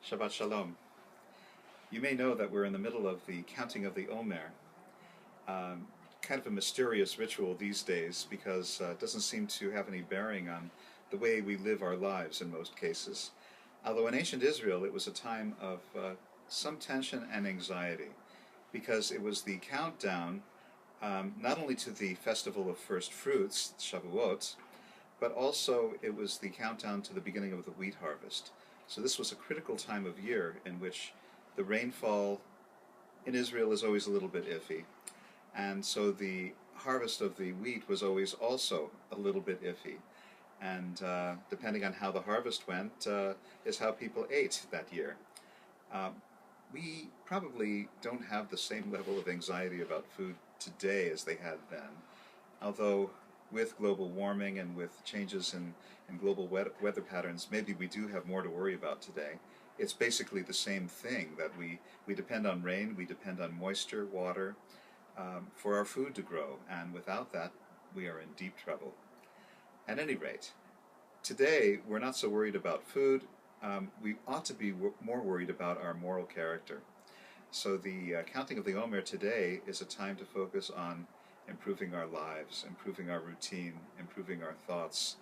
Shabbat Shalom. You may know that we're in the middle of the counting of the Omer, kind of a mysterious ritual these days because it doesn't seem to have any bearing on the way we live our lives in most cases. Although in ancient Israel it was a time of some tension and anxiety because it was the countdown not only to the festival of first fruits, Shavuot, but also it was the countdown to the beginning of the wheat harvest. So this was a critical time of year in which the rainfall in Israel is always a little bit iffy. And so the harvest of the wheat was always also a little bit iffy. And depending on how the harvest went is how people ate that year. We probably don't have the same level of anxiety about food today as they had then, although with global warming and with changes in global weather patterns, maybe we do have more to worry about today. It's basically the same thing, that we depend on rain, we depend on moisture, water, for our food to grow, and without that, we are in deep trouble. At any rate, today we're not so worried about food. We ought to be more worried about our moral character. So the counting of the Omer today is a time to focus on improving our lives, improving our routine, improving our thoughts,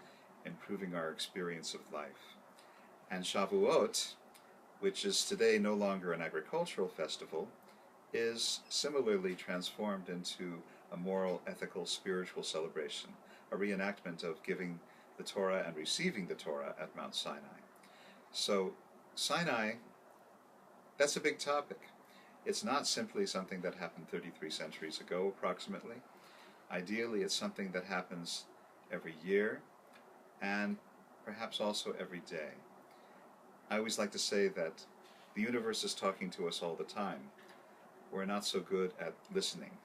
improving our experience of life. And Shavuot, which is today no longer an agricultural festival, is similarly transformed into a moral, ethical, spiritual celebration, a reenactment of giving the Torah and receiving the Torah at Mount Sinai. So Sinai, that's a big topic. It's not simply something that happened 33 centuries ago, approximately. Ideally, it's something that happens every year and perhaps also every day. I always like to say that the universe is talking to us all the time. We're not so good at listening.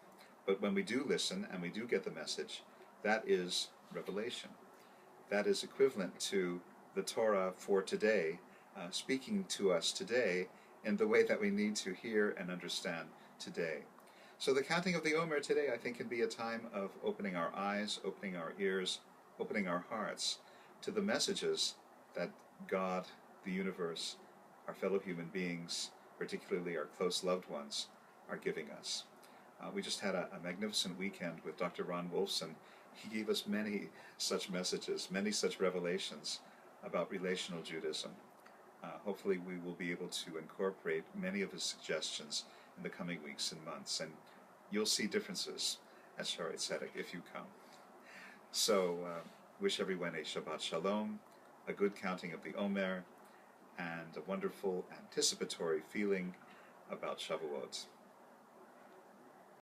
But when we do listen and we do get the message, that is revelation. That is equivalent to the Torah for today, speaking to us today in the way that we need to hear and understand today. So the counting of the Omer today, I think, can be a time of opening our eyes, opening our ears, opening our hearts to the messages that God, the universe, our fellow human beings, particularly our close loved ones, are giving us. We just had a magnificent weekend with Dr. Ron Wolfson. He gave us many such messages, many such revelations about relational Judaism. Hopefully we will be able to incorporate many of his suggestions in the coming weeks and months, and you'll see differences at Shaarei Tzedek if you come. So wish everyone a Shabbat Shalom, a good counting of the Omer, and a wonderful anticipatory feeling about Shavuot.